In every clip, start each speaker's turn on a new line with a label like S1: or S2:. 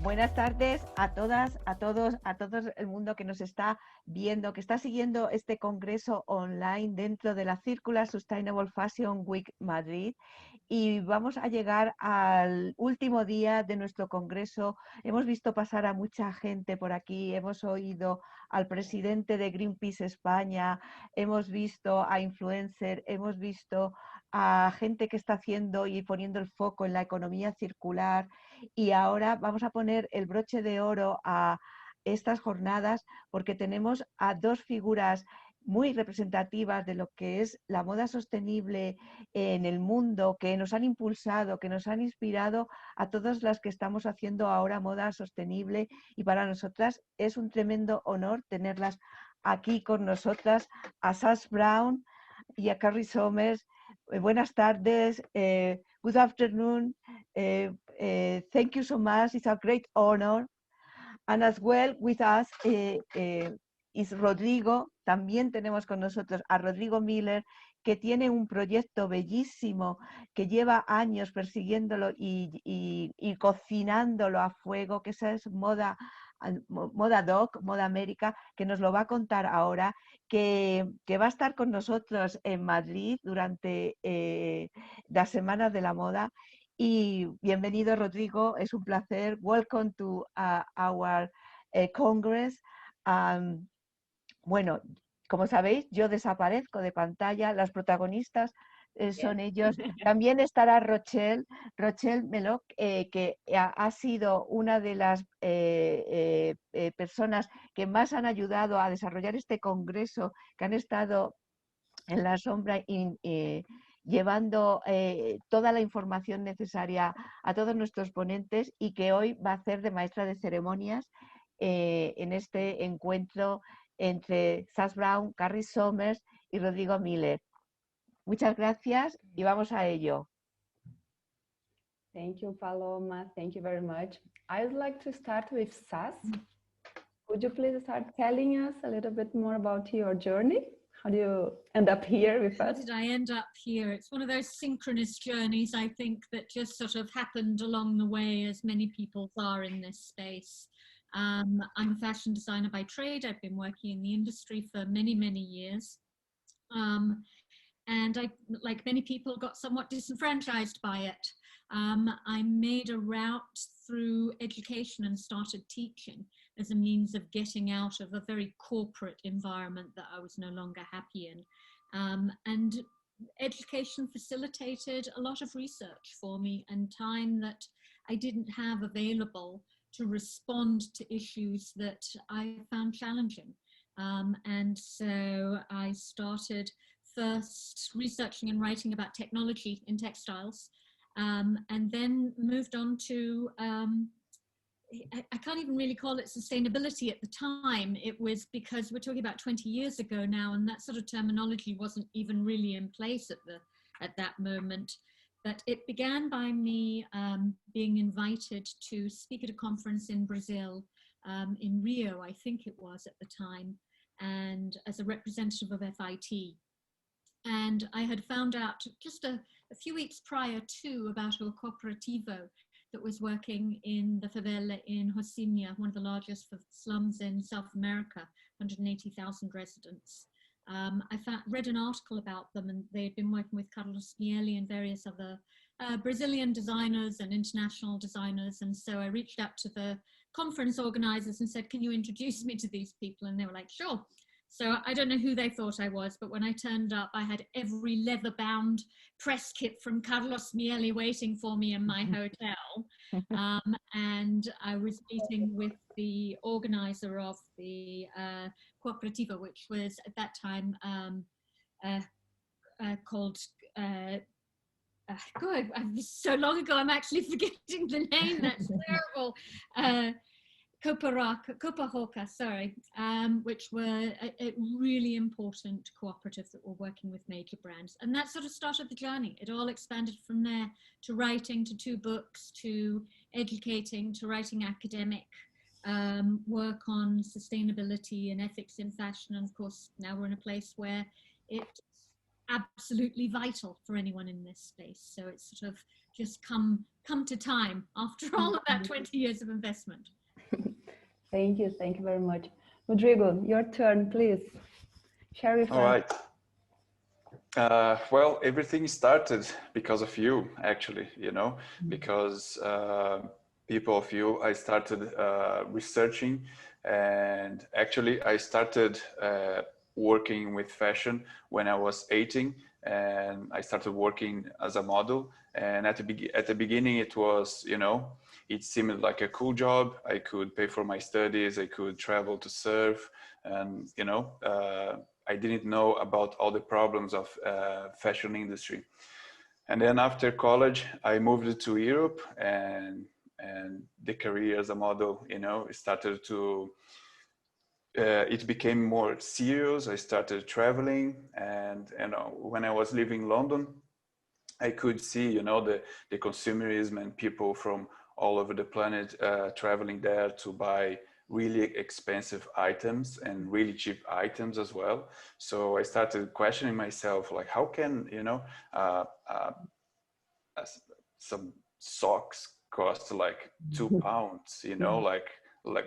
S1: Buenas tardes a todas, a todos, a todo el mundo que nos está viendo, que está siguiendo este congreso online dentro de la Circular Sustainable Fashion Week Madrid. Y vamos a llegar al último día de nuestro congreso. Hemos visto pasar a mucha gente por aquí, hemos oído al presidente de Greenpeace España, hemos visto a influencers, hemos visto a gente que está haciendo y poniendo el foco en la economía circular. Y ahora vamos a poner el broche de oro a estas jornadas porque tenemos a dos figuras muy representativas de lo que es la moda sostenible en el mundo, que nos han impulsado, que nos han inspirado a todas las que estamos haciendo ahora moda sostenible, y para nosotras es un tremendo honor tenerlas aquí con nosotras, a Sass Brown y a Carrie Somers. Buenas tardes, good afternoon, thank you so much, it's a great honor. And as well with us is Rodrigo. También tenemos con nosotros a Rodrigo Müller, que tiene un proyecto bellísimo, que lleva años persiguiéndolo y cocinándolo a fuego, que esa es MODA.DOC, Moda América, que nos lo va a contar ahora, que va a estar con nosotros en Madrid durante las Semanas de la Moda. Y bienvenido, Rodrigo, es un placer. Welcome to our Congress. Bueno, como sabéis, yo desaparezco de pantalla, las protagonistas son ellos. También estará Rochele Melo, que ha sido una de las personas que más han ayudado a desarrollar este congreso, que han estado en la sombra llevando toda la información necesaria a todos nuestros ponentes, y que hoy va a hacer de maestra de ceremonias en este encuentro entre Sass Brown, Carrie Somers y Rodrigo Müller. Muchas gracias y vamos a ello.
S2: Thank you, Paloma. Thank you very much. I would like to start with Sass. Would you please start telling us a little bit more about your journey? How do you end up here with us?
S3: How did I end up here? It's one of those synchronous journeys, I think, that just sort of happened along the way, as many people are in this space. I'm a fashion designer by trade. I've been working in the industry for many, many years. And I, like many people, got somewhat disenfranchised by it. I made a route through education and started teaching as a means of getting out of a very corporate environment that I was no longer happy in. And education facilitated a lot of research for me and time that I didn't have available to respond to issues that I found challenging. And so I started first researching and writing about technology in textiles, and then moved on to, I can't even really call it sustainability at the time. It was because we're talking about 20 years ago now, and that sort of terminology wasn't even really in place at that moment. But it began by me being invited to speak at a conference in Brazil, in Rio, I think it was at the time, and as a representative of FIT. And I had found out just a few weeks prior to about a cooperativo that was working in the favela in Rocinha, one of the largest slums in South America, 180,000 residents. I read an article about them, and they'd been working with Carlos Miele and various other Brazilian designers and international designers. And so I reached out to the conference organizers and said, can you introduce me to these people? And they were like, sure. So I don't know who they thought I was, but when I turned up, I had every leather-bound press kit from Carlos Miele waiting for me in my hotel. And I was meeting with the organizer of the Cooperativo, which was at that time called, God, so long ago, I'm actually forgetting the name, that's terrible. Copa-Roca, sorry, which were a really important cooperative that were working with major brands. And that sort of started the journey. It all expanded from there to writing, to 2 books, to educating, to writing academic work on sustainability and ethics in fashion. And of course, now we're in a place where it absolutely vital for anyone in this space. So it's sort of just come to time after all of that 20 years of investment.
S2: Thank you very much. Rodrigo, your turn, please. Share your thoughts.
S4: All right. Well, everything started because of you, actually, you know, because people of you, I started researching, and actually I started working with fashion when I was 18, and I started working as a model. And at the beginning, it was, you know, it seemed like a cool job. I could pay for my studies, I could travel to surf, and, you know, I didn't know about all the problems of fashion industry. And then after college, I moved to Europe, and the career as a model, you know, started to, it became more serious. I started traveling, and when I was living in London, I could see, you know, the consumerism and people from all over the planet traveling there to buy really expensive items and really cheap items as well. So I started questioning myself, like, how can, you know, some socks cost like £2, you know, like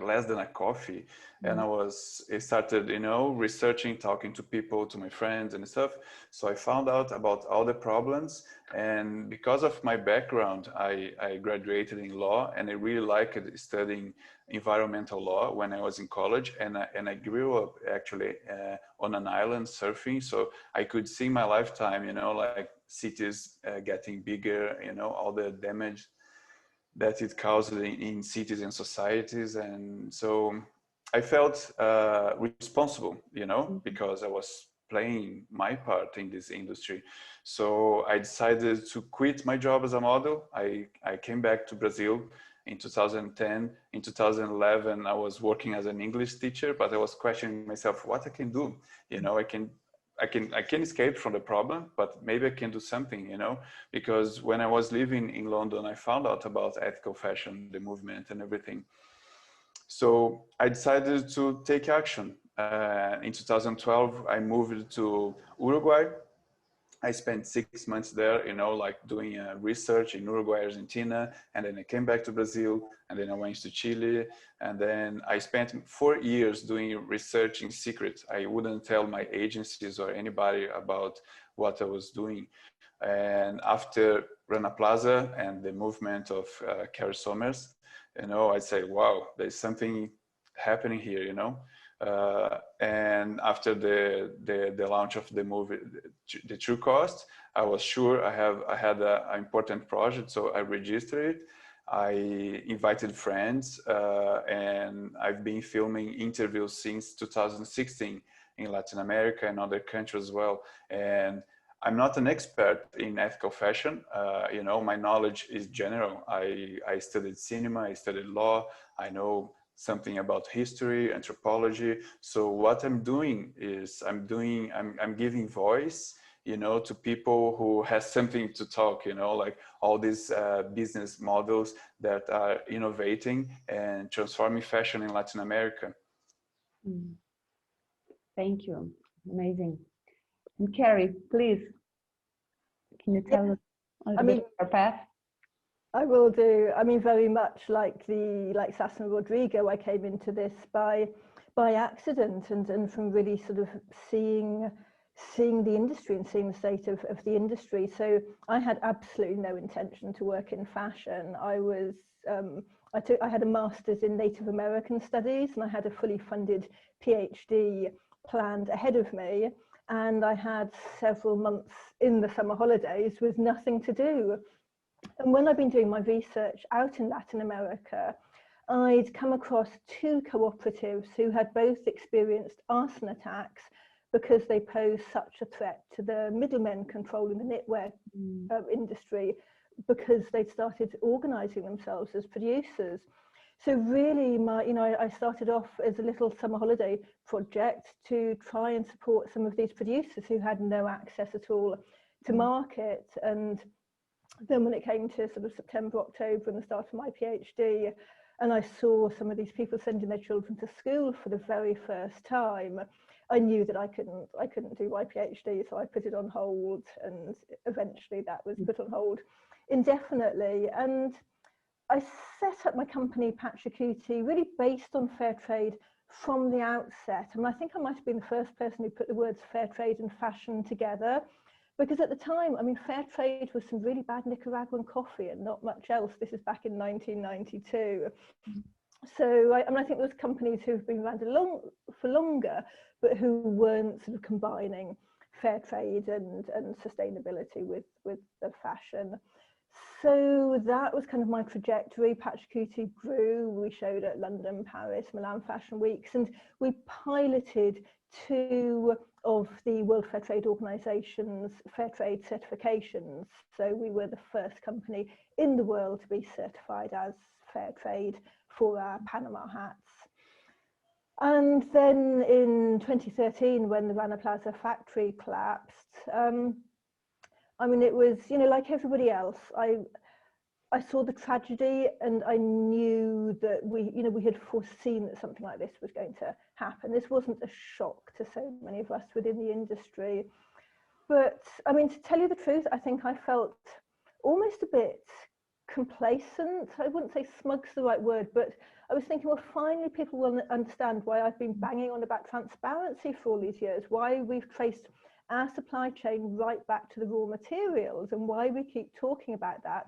S4: less than a coffee. And I started, you know, researching, talking to people, to my friends and stuff. So I found out about all the problems. And because of my background, I graduated in law, and I really liked studying environmental law when I was in college. And I grew up actually on an island surfing. So I could see my lifetime, you know, like cities getting bigger, you know, all the damage that it caused in cities and societies. And so I felt responsible, you know, because I was playing my part in this industry. So I decided to quit my job as a model. I came back to Brazil in 2010. In 2011, I was working as an English teacher, but I was questioning myself, what I can do. You know, I can escape from the problem, but maybe I can do something, you know, because when I was living in London, I found out about ethical fashion, the movement and everything. So I decided to take action. In 2012, I moved to Uruguay. I spent 6 months there, you know, like doing research in Uruguay, Argentina, and then I came back to Brazil, and then I went to Chile, and then I spent 4 years doing research in secret. I wouldn't tell my agencies or anybody about what I was doing. And after Rana Plaza and the movement of Carrie Sommers, you know, I say, wow, there's something happening here, you know. And after the launch of the movie, The True Cost, I was sure I had an important project, so I registered it. I invited friends, and I've been filming interviews since 2016 in Latin America and other countries as well. And I'm not an expert in ethical fashion. You know, my knowledge is general. I studied cinema, I studied law, I know something about history, anthropology. So what I'm doing is I'm giving voice, you know, to people who has something to talk, you know, like all these business models that are innovating and transforming fashion in Latin America.
S2: Thank you. Amazing. And Carrie, please, can you tell us a little bit about your path?
S5: I will do. I mean, very much like Sass and Rodrigo, I came into this by accident, and from really sort of seeing the industry and seeing the state of the industry. So I had absolutely no intention to work in fashion. I had a master's in Native American studies, and I had a fully funded PhD planned ahead of me. And I had several months in the summer holidays with nothing to do. And when I've been doing my research out in Latin America, I'd come across 2 cooperatives who had both experienced arson attacks because they posed such a threat to the middlemen controlling the knitwear industry, because they'd started organizing themselves as producers. So really, I started off as a little summer holiday project to try and support some of these producers who had no access at all to market. And then when it came to sort of September, October, and the start of my PhD, and I saw some of these people sending their children to school for the very first time, I knew that I couldn't do my PhD, so I put it on hold, and eventually that was put on hold indefinitely. And I set up my company, Patricuti, really based on fair trade from the outset. And I think I might have been the first person who put the words fair trade and fashion together, because at the time, I mean, fair trade was some really bad Nicaraguan coffee and not much else. This is back in 1992. So I think there was companies who've been around for longer, but who weren't sort of combining fair trade and sustainability with the fashion. So that was kind of my trajectory. Patricuti grew. We showed at London, Paris, Milan Fashion Weeks, and we piloted 2 of the World Fair Trade Organization's fair trade certifications. So we were the first company in the world to be certified as fair trade for our Panama hats. And then in 2013, when the Rana Plaza factory collapsed, I mean, it was, you know, like everybody else, I saw the tragedy, and I knew that we had foreseen that something like this was going to happen. This wasn't a shock to so many of us within the industry. But I mean, to tell you the truth, I think I felt almost a bit complacent. I wouldn't say smug's the right word, but I was thinking, well, finally people will understand why I've been banging on about transparency for all these years, why we've traced our supply chain right back to the raw materials, and why we keep talking about that,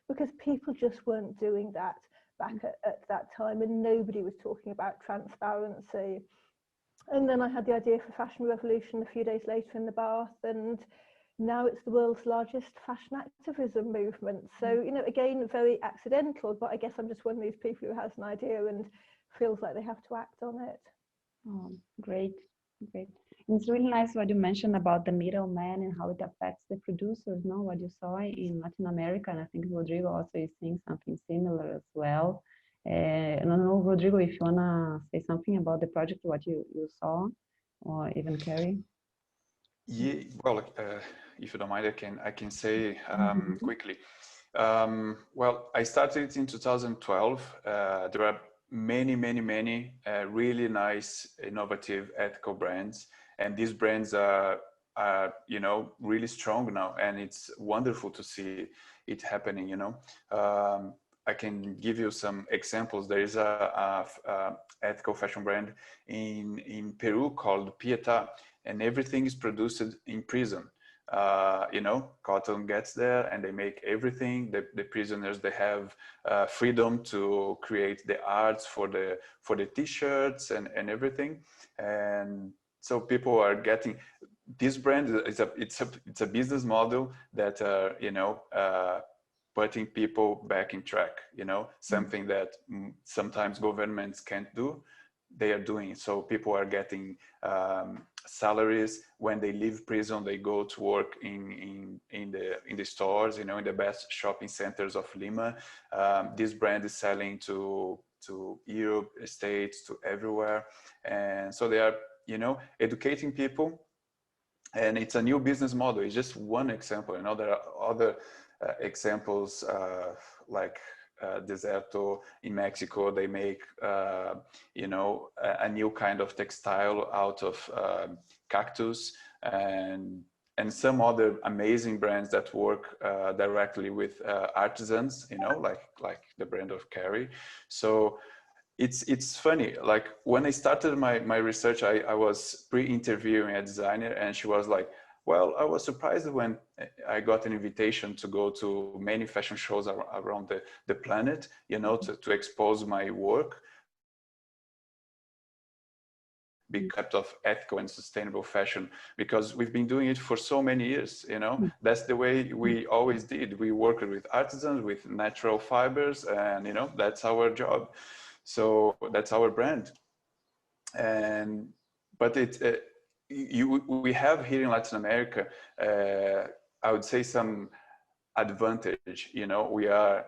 S5: because people just weren't doing that back at that time, and nobody was talking about transparency. And then I had the idea for Fashion Revolution a few days later in the Bath, and now it's the world's largest fashion activism movement. So, you know, again, very accidental, but I guess I'm just one of these people who has an idea and feels like they have to act on it.
S2: Oh, great, great. And it's really nice what you mentioned about the middleman and how it affects the producers, no? What you saw in Latin America, and I think Rodrigo also is seeing something similar as well. I don't know, Rodrigo, if you wanna say something about the project, what you saw, or even Carrie.
S4: Yeah, well, if you don't mind, I can say quickly. Well, I started it in 2012. There are many really nice, innovative, ethical brands, and these brands are you know, really strong now, and it's wonderful to see it happening. You know, I can give you some examples. There is a ethical fashion brand in Peru called Pieta, and everything is produced in prison. You know, cotton gets there and they make everything. The prisoners, they have freedom to create the arts for the t-shirts and everything. And so people are getting this brand. It's a business model that you know, putting people back in track. You know, something that sometimes governments can't do, they are doing. So people are getting salaries when they leave prison. They go to work in the stores, you know, in the best shopping centers of Lima. This brand is selling to Europe, States, to everywhere, and so they are, you know, educating people. And it's a new business model. It's just one example. You know, there are other examples like Deserto in Mexico. They make you know, a new kind of textile out of cactus, and some other amazing brands that work directly with artisans, you know, like the brand of Carrie. So it's funny, like when I started my research, I was pre-interviewing a designer, and she was like, well, I was surprised when I got an invitation to go to many fashion shows around the planet, you know, to expose my work, big concept of ethical and sustainable fashion, because we've been doing it for so many years. You know, that's the way we always did. We worked with artisans, with natural fibers, and, you know, that's our job. So that's our brand. And but we have here in Latin America, I would say, some advantage. You know, we are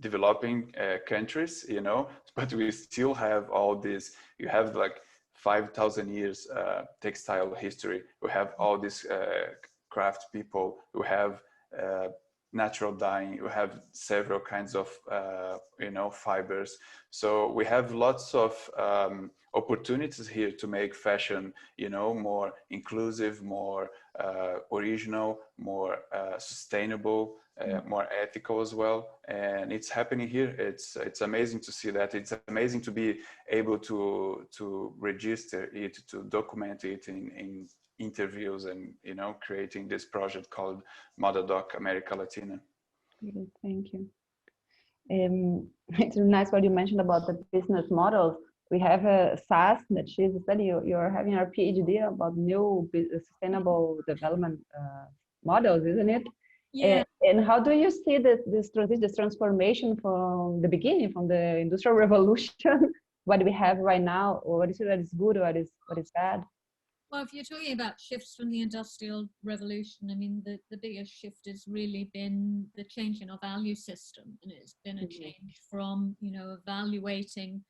S4: developing countries, you know, but we still have all this. You have like 5,000 years textile history. We have all these craft people who have natural dyeing. We have several kinds of you know, fibers. So we have lots of opportunities here to make fashion, you know, more inclusive, more original, more sustainable, more ethical as well. And it's happening here. It's amazing to see that. It's amazing to be able to register it, to document it in interviews, and, you know, creating this project called MODA.DOC America Latina.
S2: Great, thank you. It's really nice what you mentioned about the business models. We have a Sass that she's studying. You're having her PhD about new sustainable development models, isn't it?
S3: Yeah.
S2: And how do you see this transformation from the beginning, from the Industrial Revolution, what we have right now, or what is good, what is bad?
S3: Well, if you're talking about shifts from the Industrial Revolution, I mean, the biggest shift has really been the change in our value system. And it's been a change from, you know, evaluating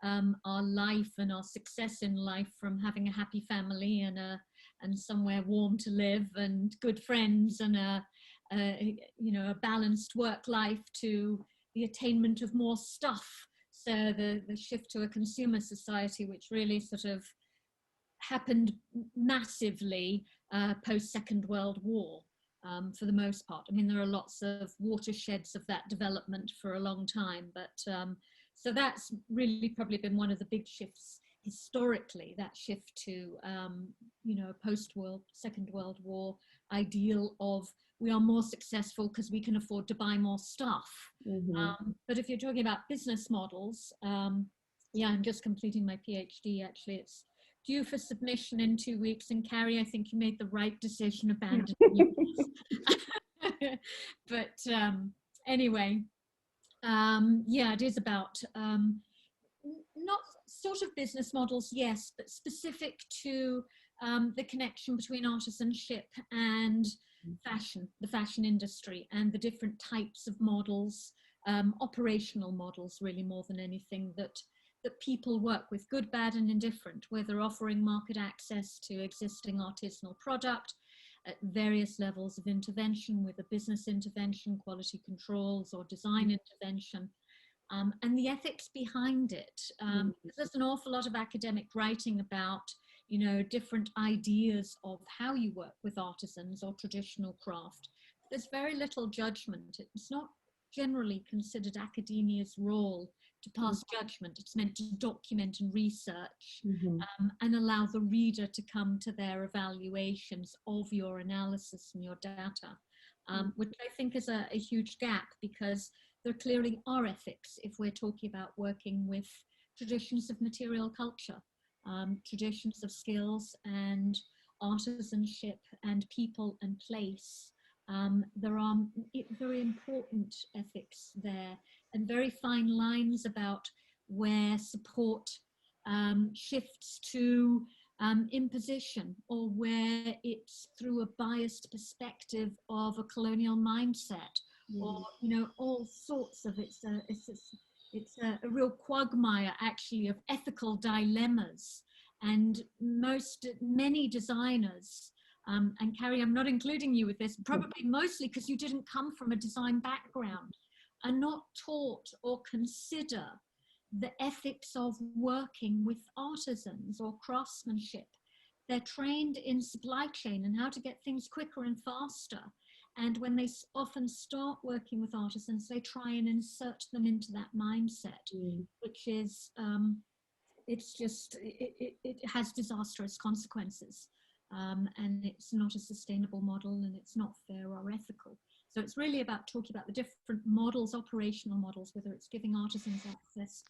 S3: our life and our success in life from having a happy family and somewhere warm to live and good friends and you know, a balanced work life, to the attainment of more stuff. So the shift to a consumer society, which really sort of happened massively post Second World War, for the most part. I mean, there are lots of watersheds of that development for a long time, but so that's really probably been one of the big shifts historically, that shift to you know, Second World War ideal of we are more successful because we can afford to buy more stuff. But if you're talking about business models, yeah, I'm just completing my PhD actually. It's due for submission in 2 weeks, and Carrie, I think you made the right decision abandoning it. But anyway, yeah, it is about not sort of business models, yes, but specific to the connection between artisanship and fashion, the fashion industry, and the different types of models, operational models really more than anything, that people work with, good, bad and indifferent, whether offering market access to existing artisanal product at various levels of intervention, with a business intervention, quality controls or design intervention, and the ethics behind it. There's an awful lot of academic writing about, you know, different ideas of how you work with artisans or traditional craft. There's very little judgment. It's not generally considered academia's role to pass judgment. It's meant to document and research, and allow the reader to come to their evaluations of your analysis and your data, which I think is a huge gap, because there clearly are ethics if we're talking about working with traditions of material culture, traditions of skills and artisanship and people and place. There are very important ethics there, and very fine lines about where support shifts to imposition, or where it's through a biased perspective of a colonial mindset, or, you know, all sorts of it's a real quagmire actually of ethical dilemmas. And many designers, and Carrie, I'm not including you with this, probably mostly because you didn't come from a design background, are not taught or consider the ethics of working with artisans or craftsmanship. They're trained in supply chain and how to get things quicker and faster. And when they often start working with artisans, they try and insert them into that mindset, which is, it has disastrous consequences. And it's not a sustainable model, and it's not fair or ethical. So it's really about talking about the different models, operational models, whether it's giving artisans access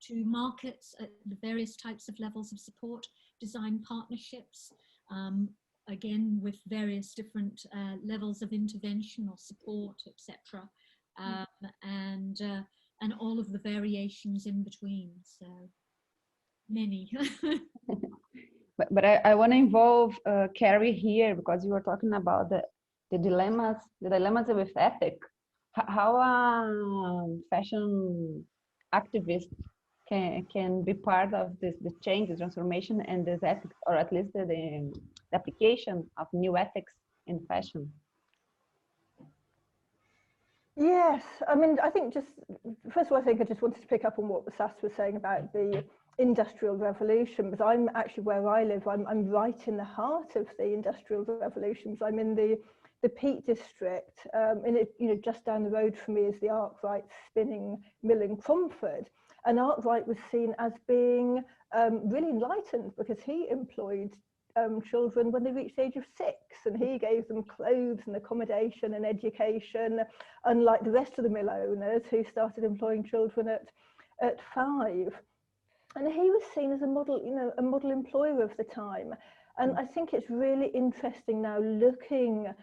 S3: to markets at the various types of levels of support, design partnerships, again, with various different levels of intervention or support, etc., and all of the variations in between. So many.
S2: But I want to involve Carrie here, because you were talking about the dilemmas with ethics. How a fashion activist can be part of the change, the transformation, and this ethics, or at least the application of new ethics in fashion.
S5: Yes, I mean, I think just, first of all, I think I just wanted to pick up on what Sass was saying about the Industrial Revolution, but I'm actually, where I live, I'm right in the heart of the Industrial Revolutions. I'm in the Peak District, and it, just down the road from me is the Arkwright spinning mill in Cromford. And Arkwright was seen as being really enlightened, because he employed children when they reached the age of 6, and he gave them clothes and accommodation and education, unlike the rest of the mill owners who started employing children at 5. And he was seen as a model, a model employer of the time. And I think it's really interesting now, looking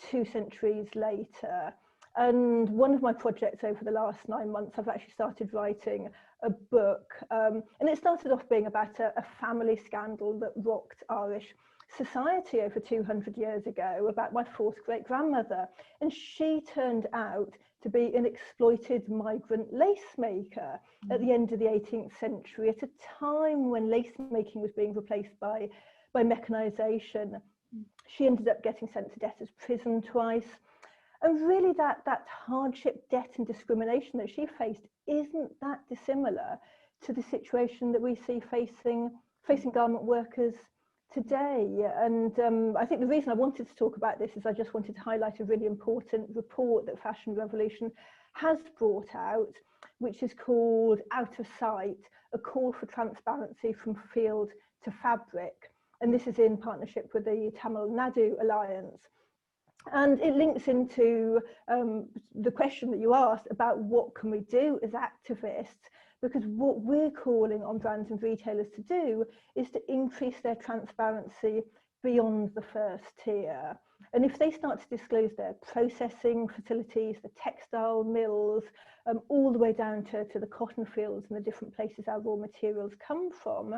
S5: 2 centuries later. And one of my projects over the last 9 months, I've actually started writing a book. And it started off being about a family scandal that rocked Irish society over 200 years ago, about my 4th great-grandmother. And she turned out to be an exploited migrant lace maker at the end of the 18th century, at a time when lace making was being replaced by mechanization. She ended up getting sent to debtor's prison twice. And really that hardship, debt and discrimination that she faced isn't that dissimilar to the situation that we see facing garment workers today. And I think the reason I wanted to talk about this is I just wanted to highlight a really important report that Fashion Revolution has brought out, which is called Out of Sight, a call for transparency from field to fabric. And this is in partnership with the Tamil Nadu Alliance. And it links into the question that you asked about what can we do as activists, because what we're calling on brands and retailers to do is to increase their transparency beyond the first tier. And if they start to disclose their processing facilities, the textile mills, all the way down to the cotton fields and the different places our raw materials come from,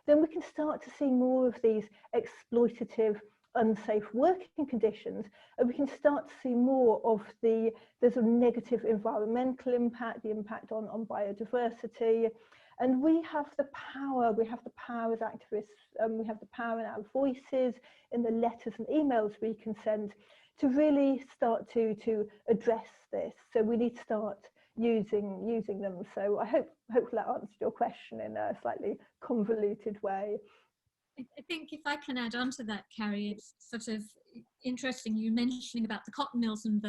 S5: then we can start to see more of these exploitative, unsafe working conditions, and we can start to see more of the sort of negative environmental impact, the impact on biodiversity. And we have the power as activists, we have the power in our voices, in the letters and emails we can send, to really start to address this. So we need to start using them. So I hope that answered your question in a slightly convoluted way.
S3: I think if I can add on to that, Carrie, it's sort of interesting you mentioning about the cotton mills and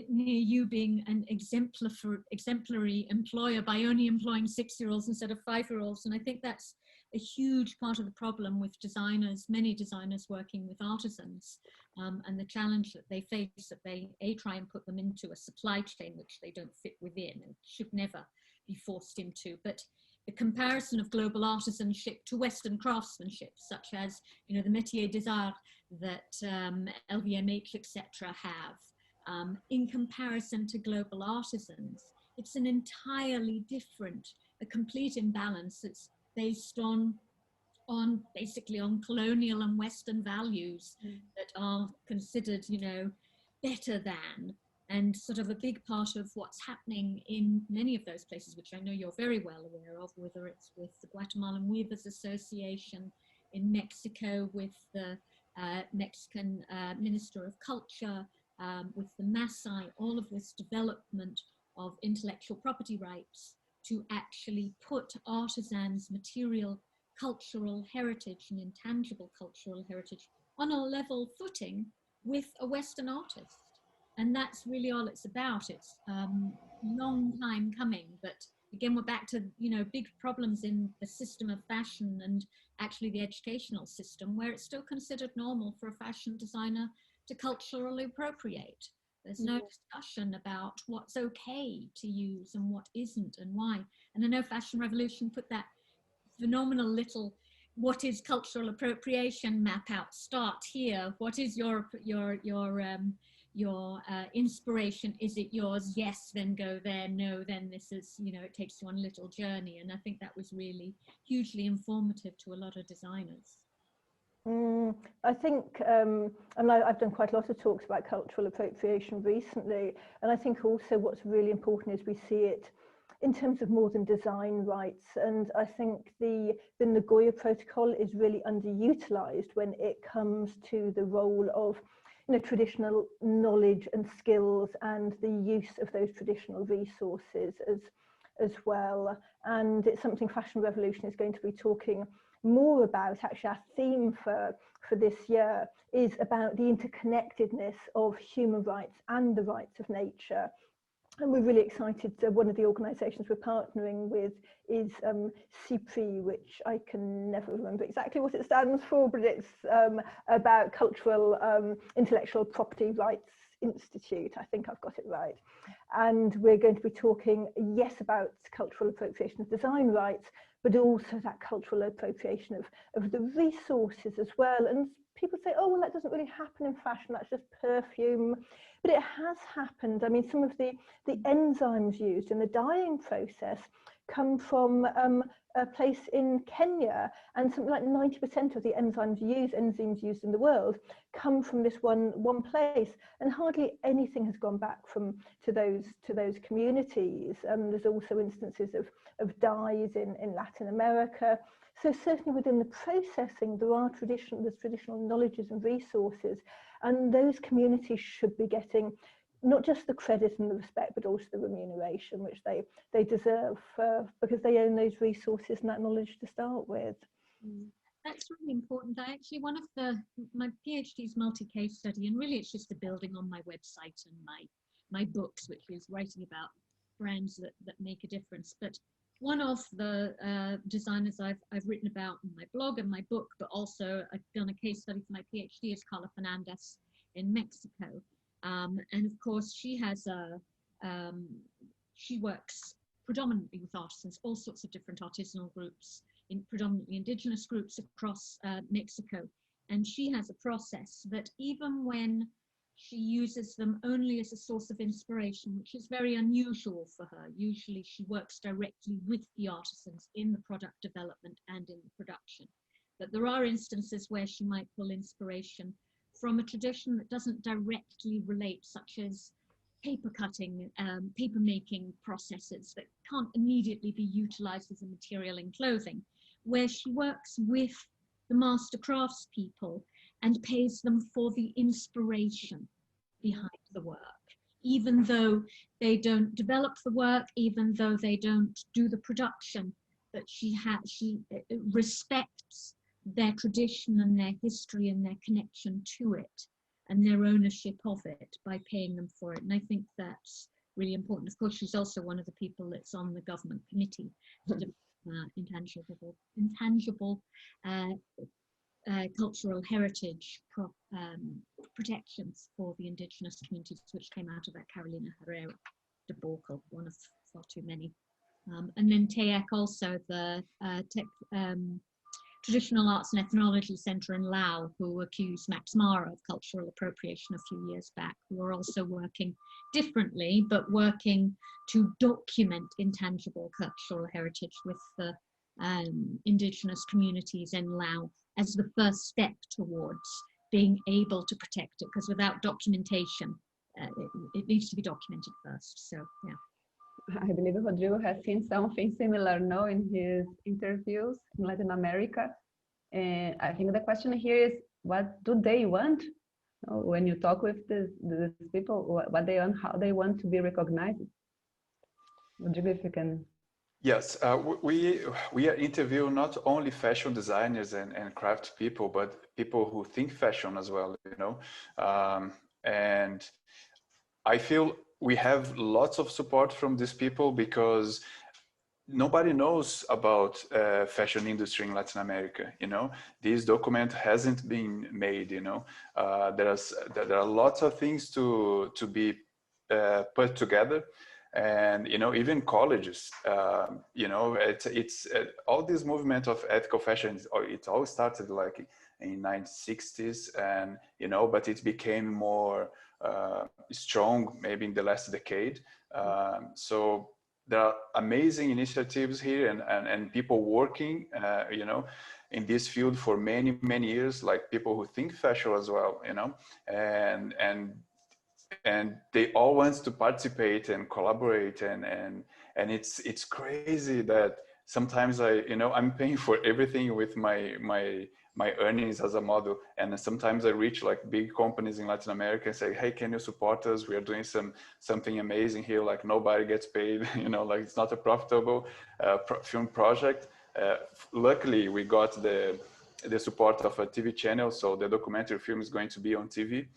S3: near you being an exemplary employer by only employing 6-year-olds instead of 5-year-olds. And I think that's a huge part of the problem with designers, many designers working with artisans, and the challenge that they face, that they try and put them into a supply chain which they don't fit within and should never be forced into. But the comparison of global artisanship to Western craftsmanship, such as the métier des arts that LVMH, etc. have, in comparison to global artisans, it's an entirely different, a complete imbalance. It's based on basically on colonial and Western values that are considered, better than. And sort of a big part of what's happening in many of those places, which I know you're very well aware of, whether it's with the Guatemalan Weavers Association, in Mexico with the Mexican Minister of Culture, with the Maasai, all of this development of intellectual property rights to actually put artisans' material cultural heritage and intangible cultural heritage on a level footing with a Western artist. And that's really all it's about. It's a long time coming, but again, we're back to, big problems in the system of fashion and actually the educational system, where it's still considered normal for a fashion designer to culturally appropriate. There's no discussion about what's okay to use and what isn't and why. And I know Fashion Revolution put that phenomenal little what is cultural appropriation map out. Start here. What is your inspiration? Is it yours? Yes, then go there. No, then this is, it takes you on a little journey. And I think that was really hugely informative to a lot of designers.
S5: I think, and I've done quite a lot of talks about cultural appropriation recently, and I think also what's really important is we see it in terms of more than design rights. And I think the Nagoya Protocol is really underutilized when it comes to the role of traditional knowledge and skills and the use of those traditional resources as well. And it's something Fashion Revolution is going to be talking more about. Actually, our theme for this year is about the interconnectedness of human rights and the rights of nature. And we're really excited. One of the organisations we're partnering with is CIPRI, which I can never remember exactly what it stands for, but it's about Cultural Intellectual Property Rights Institute. I think I've got it right. And we're going to be talking, yes, about cultural appropriation of design rights, but also that cultural appropriation of the resources as well. And people say, oh, well, that doesn't really happen in fashion, that's just perfume. But it has happened. I mean, some of the enzymes used in the dyeing process come from a place in Kenya, and something like 90% of the enzymes used in the world come from this one place, and hardly anything has gone back to those communities. There's also instances of dyes in Latin America. So certainly within the processing, there's traditional knowledges and resources, and those communities should be getting not just the credit and the respect, but also the remuneration which they deserve, because they own those resources and that knowledge to start with.
S3: That's really important. I actually, my PhD is multi-case study, and really it's just a building on my website and my books, which is writing about brands that make a difference. But one of the designers I've written about in my blog and my book, but also I've done a case study for my PhD, is Carla Fernandez in Mexico. And of course, she works predominantly with artisans, all sorts of different artisanal groups, predominantly indigenous groups across Mexico. And she has a process that even when she uses them only as a source of inspiration, which is very unusual for her. Usually she works directly with the artisans in the product development and in the production. But there are instances where she might pull inspiration from a tradition that doesn't directly relate, such as paper cutting, paper making processes that can't immediately be utilized as a material in clothing, where she works with the master craftspeople and pays them for the inspiration behind the work, even though they don't develop the work, even though they don't do the production. But she respects their tradition and their history and their connection to it and their ownership of it by paying them for it. And I think that's really important. Of course, she's also one of the people that's on the government committee to develop intangible cultural heritage protections for the indigenous communities, which came out of that Carolina Herrera debacle, one of far too many. And then TEAC also, the Traditional Arts and Ethnology Centre in Laos, who accused Max Mara of cultural appropriation a few years back, who are also working differently, but working to document intangible cultural heritage with the indigenous communities in Laos as the first step towards being able to protect it, because without documentation, it needs to be documented first. So, yeah.
S2: I believe Rodrigo has seen something similar, no, in his interviews in Latin America. And I think the question here is, what do they want? When you talk with these people, what they want, how they want to be recognized? Rodrigo, if you can.
S4: Yes, we are interviewing not only fashion designers and craft people, but people who think fashion as well, you know. And I feel we have lots of support from these people because nobody knows about fashion industry in Latin America. You know, this document hasn't been made. You know, there are lots of things to be put together. And, you know, even colleges, you know, it's all this movement of ethical fashion, it all started like in 1960s, and, you know, but it became more strong maybe in the last decade. So there are amazing initiatives here and people working, you know, in this field for many, many years, like people who think fashion as well, you know, and they all want to participate and collaborate, and it's crazy that sometimes I'm paying for everything with my my earnings as a model. And sometimes I reach like big companies in Latin America and say, hey, can you support us? We are doing something amazing here. Like nobody gets paid, you know, like it's not a profitable film project. Luckily, we got the support of a TV channel. So the documentary film is going to be on TV.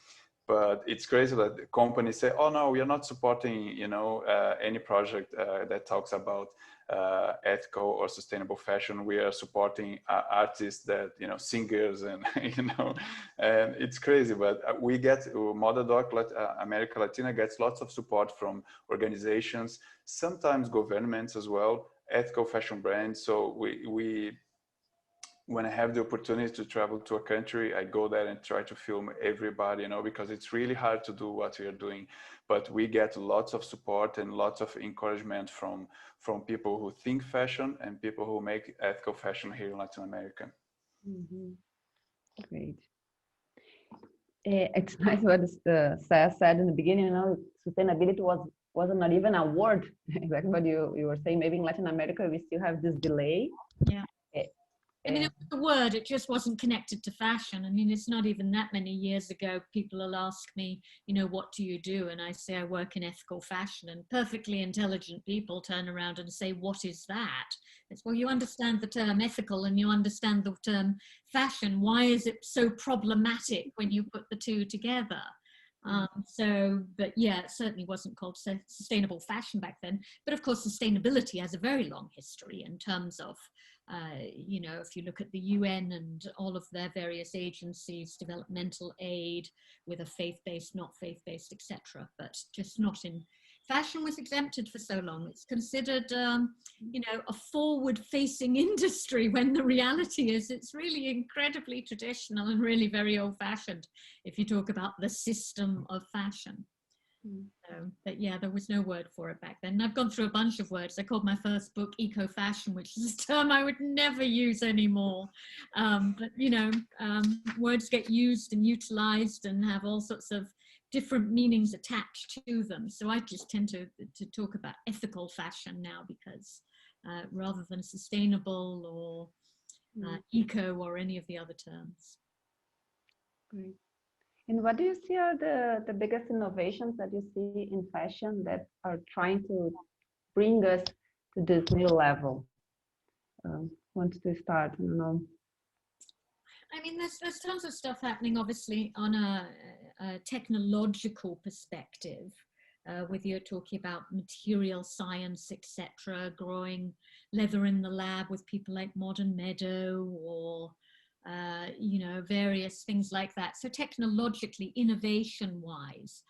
S4: But it's crazy that the companies say, oh no, we are not supporting, you know, any project that talks about ethical or sustainable fashion. We are supporting artists that, you know, singers and, you know, and it's crazy, but we get, MODA.DOC, America Latina gets lots of support from organizations, sometimes governments as well, ethical fashion brands. So we when I have the opportunity to travel to a country, I go there and try to film everybody, you know, because it's really hard to do what we are doing. But we get lots of support and lots of encouragement from people who think fashion and people who make ethical fashion here in Latin America.
S2: Mm-hmm. Great. It's nice what Sass said in the beginning, you know, sustainability was not even a word. Exactly what you were saying. Maybe in Latin America, we still have this delay.
S3: Yeah. I mean, it was a word, it just wasn't connected to fashion. I mean, it's not even that many years ago, people will ask me, you know, what do you do? And I say, I work in ethical fashion, and perfectly intelligent people turn around and say, what is that? It's, well, you understand the term ethical and you understand the term fashion. Why is it so problematic when you put the two together? But yeah, it certainly wasn't called sustainable fashion back then. But of course, sustainability has a very long history in terms of, you know, if you look at the UN and all of their various agencies, developmental aid with a faith-based, not faith-based, etc. But just not in fashion was exempted for so long. It's considered, you know, a forward-facing industry when the reality is it's really incredibly traditional and really very old-fashioned if you talk about the system of fashion. So, but yeah, there was no word for it back then. I've gone through a bunch of words. I called my first book EcoFashion, which is a term I would never use anymore. But you know, words get used and utilized and have all sorts of different meanings attached to them. So I just tend to talk about ethical fashion now, because rather than sustainable or eco or any of the other terms.
S2: Great. And what do you see are the biggest innovations that you see in fashion that are trying to bring us to this new level? Want to start? I don't know.
S3: I mean, there's tons of stuff happening, obviously, on a technological perspective, whether you're talking about material science, etc., growing leather in the lab with people like Modern Meadow, or you know, various things like that. So technologically, innovation-wise,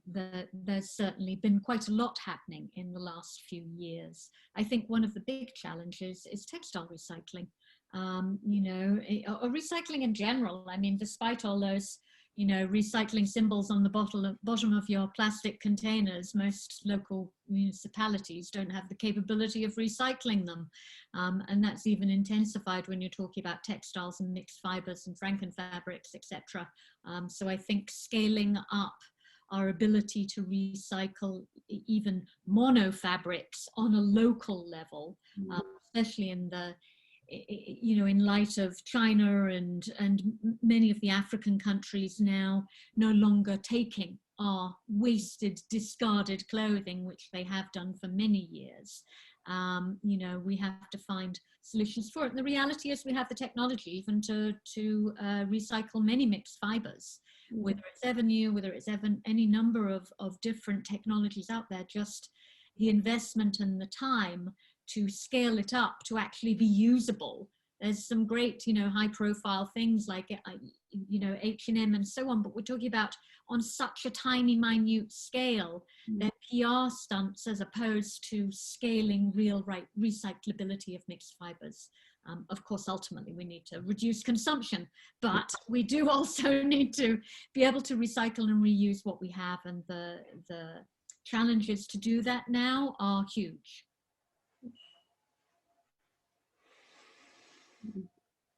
S3: there's certainly been quite a lot happening in the last few years. I think one of the big challenges is textile recycling. You know, or recycling in general. I mean, despite all those, you know, recycling symbols on the bottom of your plastic containers, most local municipalities don't have the capability of recycling them. And that's even intensified when you're talking about textiles and mixed fibers and frankenfabrics, etc. So I think scaling up our ability to recycle even monofabrics on a local level, especially in the, you know, in light of China and many of the African countries now no longer taking our wasted, discarded clothing, which they have done for many years. You know, we have to find solutions for it. And the reality is we have the technology even to recycle many mixed fibers, whether it's Evernew, whether it's any number of different technologies out there. Just the investment and the time to scale it up to actually be usable. There's some great, you know, high profile things like, you know, H&M and so on, but we're talking about on such a tiny, minute scale, they're PR stunts as opposed to scaling real recyclability of mixed fibers. Of course, ultimately we need to reduce consumption, but we do also need to be able to recycle and reuse what we have, and the challenges to do that now are huge.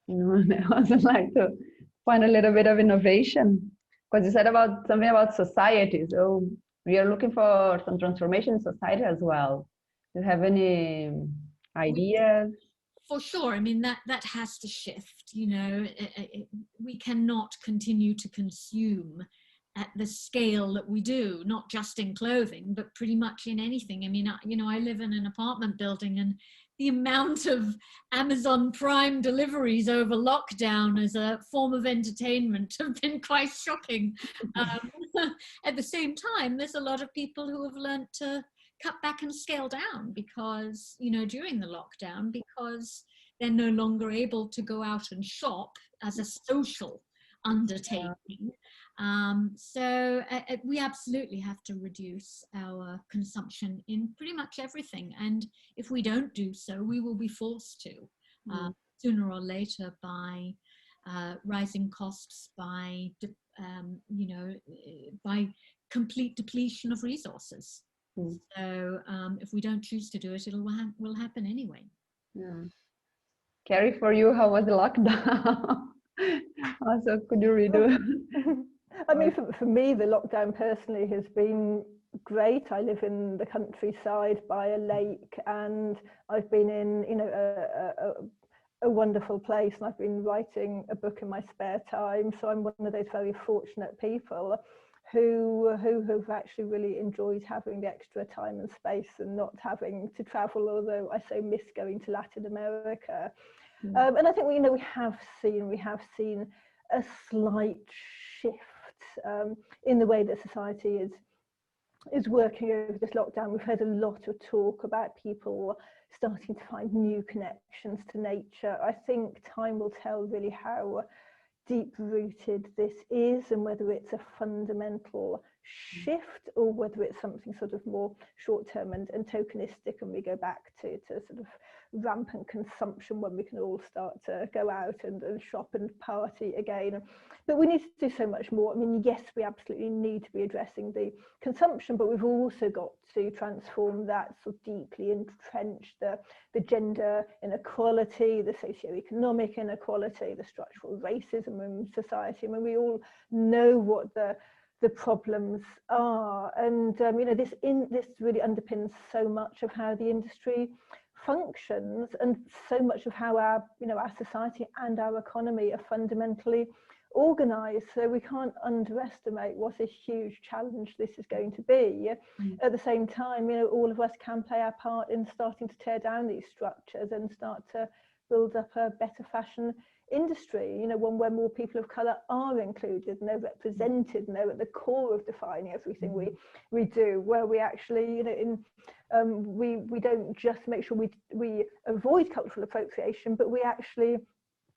S2: You know, I also like to find a little bit of innovation, because you said about something about society. So we are looking for some transformation in society as well. Do you have any ideas?
S3: For sure. I mean, that has to shift. shift. You know, we cannot continue to consume at the scale that we do, not just in clothing, but pretty much in anything. I mean, you know, I live in an apartment building, and the amount of Amazon Prime deliveries over lockdown as a form of entertainment have been quite shocking. At the same time, there's a lot of people who have learned to cut back and scale down because, you know, during the lockdown, because they're no longer able to go out and shop as a social undertaking. So we absolutely have to reduce our consumption in pretty much everything. And if we don't do so, we will be forced to sooner or later by rising costs, by, you know, by complete depletion of resources. So if we don't choose to do it, will happen anyway.
S2: Yeah. Carrie, for you, how was the lockdown? Also, could you redo?
S5: I mean, for me, the lockdown personally has been great. I live in the countryside by a lake, and I've been in, you know, a wonderful place, and I've been writing a book in my spare time. So I'm one of those very fortunate people who have actually really enjoyed having the extra time and space and not having to travel, although I so miss going to Latin America. And I think we have seen a slight shift in the way that society is working over this lockdown. We've heard a lot of talk about people starting to find new connections to nature. I think time will tell really how deep-rooted this is, and whether it's a fundamental shift or whether it's something sort of more short-term and tokenistic, and we go back to sort of rampant consumption when we can all start to go out and shop and party again. But we need to do so much more. I mean, yes, we absolutely need to be addressing the consumption, but we've also got to transform that sort of deeply entrenched, the gender inequality, the socioeconomic inequality, the structural racism in society. I mean, we all know what the problems are, and you know, this really underpins so much of how the industry functions, and so much of how our society and our economy are fundamentally organized. So we can't underestimate what a huge challenge this is going to be. At the same time, you know, all of us can play our part in starting to tear down these structures and start to build up a better fashion industry, you know, one where more people of color are included and they're represented and they're at the core of defining everything we do, where we actually, you know, we don't just make sure we avoid cultural appropriation, but we actually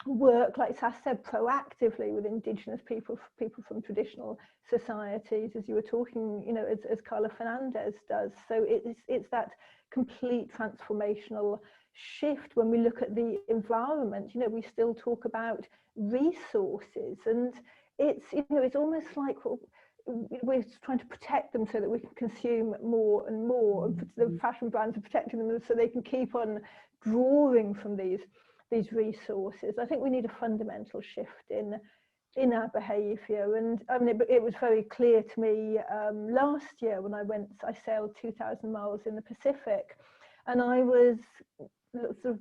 S5: work, like Sass said, proactively with Indigenous people from traditional societies, as you were talking, you know, as Carla Fernandez does. So it's that complete transformational shift. When we look at the environment, you know, we still talk about resources, and it's, you know, it's almost like we're trying to protect them so that we can consume more and more. And the fashion brands are protecting them so they can keep on drawing from these resources. I think we need a fundamental shift in our behaviour. And I mean, it was very clear to me last year when I sailed 2,000 miles in the Pacific, and I was sort of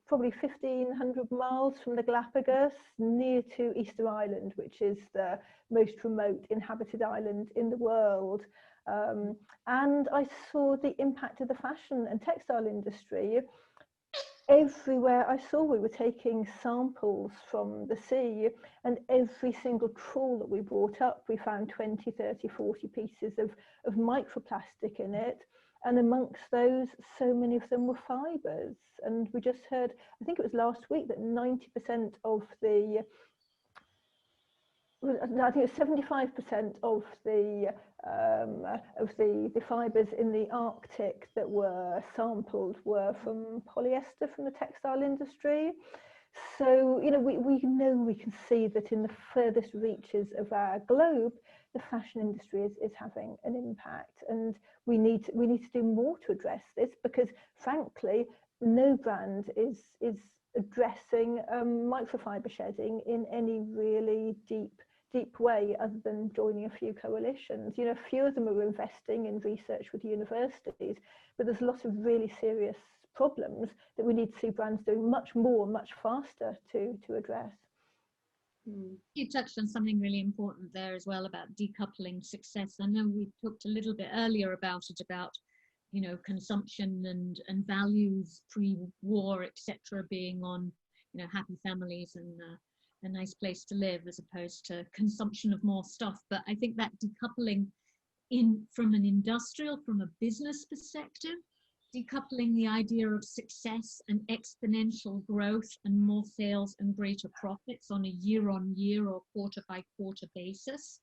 S5: probably 1,500 miles from the Galapagos, near to Easter Island, which is the most remote inhabited island in the world. And I saw the impact of the fashion and textile industry. Everywhere I saw, we were taking samples from the sea, and every single trawl that we brought up, we found 20, 30, 40 pieces of microplastic in it. And amongst those, so many of them were fibres. And we just heard, I think it was last week, that 90% of the, I think it was 75% of the fibres in the Arctic that were sampled were from polyester from the textile industry. So, you know, we know, we can see that in the furthest reaches of our globe, the fashion industry is having an impact, and we need to do more to address this, because frankly, no brand is addressing microfiber shedding in any really deep way, other than joining a few coalitions. You know, a few of them are investing in research with universities, but there's a lot of really serious problems that we need to see brands doing much more, much faster to address.
S3: You touched on something really important there as well about decoupling success. I know we talked a little bit earlier about it, about, you know, consumption and values pre-war, etc., being on, you know, happy families and a nice place to live, as opposed to consumption of more stuff. But I think that decoupling from an industrial, from a business perspective, decoupling the idea of success and exponential growth and more sales and greater profits on a year-on-year or quarter-by-quarter basis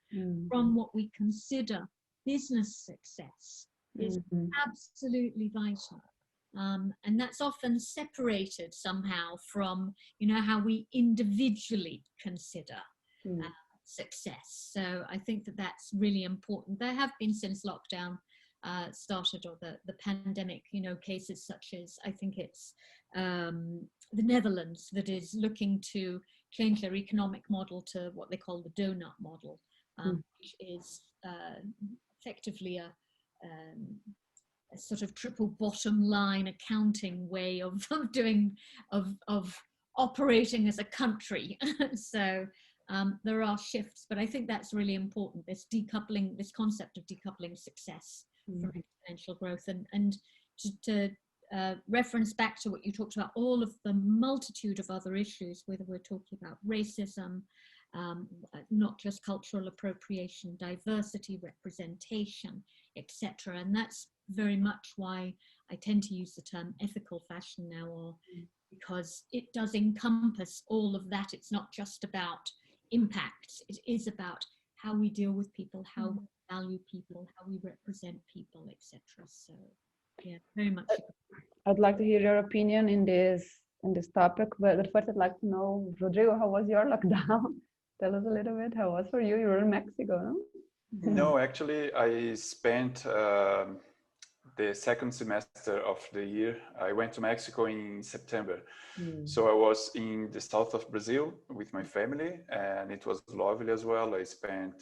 S3: from what we consider business success is absolutely vital. And that's often separated somehow from, you know, how we individually consider success. So I think that that's really important. There have been, since lockdown started, or the pandemic, you know, cases such as, I think it's the Netherlands that is looking to change their economic model to what they call the donut model, which is effectively a sort of triple bottom line accounting way of operating as a country. So there are shifts, but I think that's really important, this decoupling, this concept of decoupling success from exponential growth. And to reference back to what you talked about, all of the multitude of other issues, whether we're talking about racism, not just cultural appropriation, diversity, representation, etc. And that's very much why I tend to use the term ethical fashion now, because it does encompass all of that. It's not just about impact, it is about how we deal with people, how we value people, how we represent people, etc. So yeah, very much.
S2: I'd like to hear your opinion in this topic, but first I'd like to know, Rodrigo, how was your lockdown? Tell us a little bit, how was for you? You were in Mexico, no?
S4: No, actually I spent the second semester of the year, I went to Mexico in September. So I was in the south of Brazil with my family, and it was lovely as well. I spent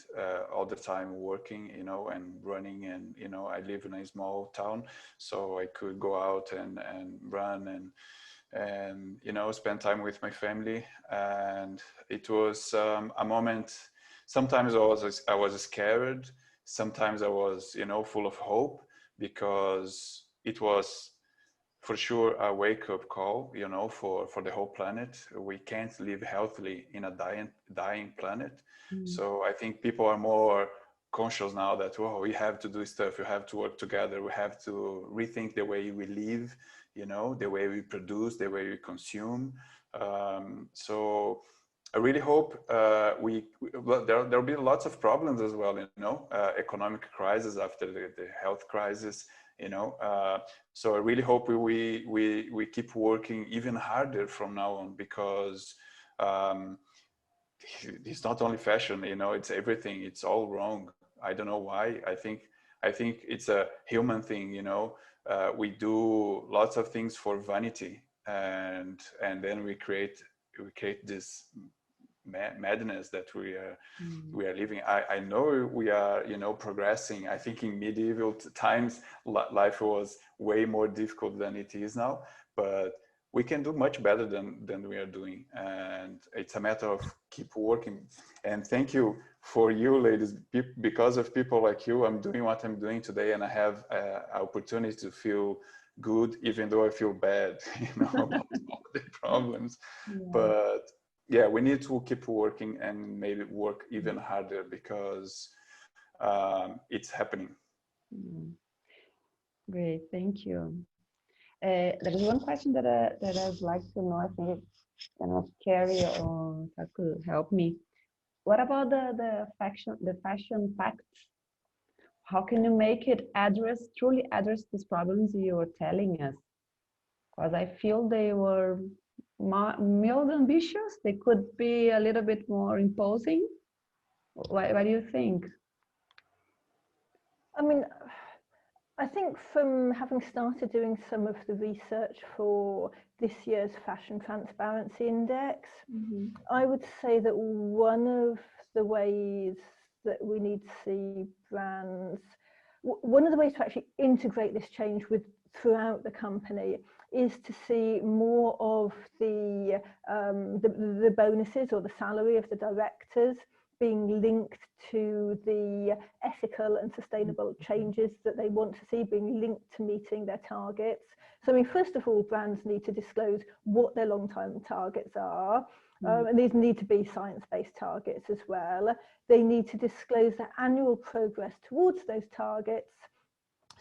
S4: all the time working, you know, and running, and, you know, I live in a small town, so I could go out and run and, you know, spend time with my family. And it was a moment, sometimes I was scared, sometimes I was, you know, full of hope, because it was for sure a wake-up call, you know, for the whole planet. We can't live healthily in a dying planet. So I think people are more conscious now that, oh, we have to do stuff, we have to work together, we have to rethink the way we live, you know, the way we produce, the way we consume. So I really hope there'll be lots of problems as well, you know, economic crisis after the health crisis, you know. So I really hope we keep working even harder from now on, because it's not only fashion, you know, it's everything. It's all wrong. I don't know why. I think it's a human thing, you know. We do lots of things for vanity, and then we create this madness that we are living. I know we are, you know, progressing. I think in medieval times life was way more difficult than it is now, but we can do much better than we are doing, and it's a matter of keep working. And thank you for you ladies, because of people like you, I'm doing what I'm doing today, and I have an opportunity to feel good, even though I feel bad, you know, about all the problems. But yeah, we need to keep working, and maybe work even harder, because it's happening.
S2: Great, thank you. There is one question that I'd like to know. I think it's kind of scary, or that could help me. What about the fashion pact? How can you make it truly address these problems you were telling us? Because I feel they were mild ambitious. They could be a little bit more imposing. What do you think?
S5: I mean, I think from having started doing some of the research for this year's Fashion Transparency Index, I would say that one of the ways that we need to see brands, one of the ways to actually integrate this change throughout the company is to see more of the bonuses or the salary of the directors being linked to the ethical and sustainable changes that they want to see, being linked to meeting their targets. So, I mean, first of all, brands need to disclose what their long-term targets are. And these need to be science-based targets as well. They need to disclose their annual progress towards those targets,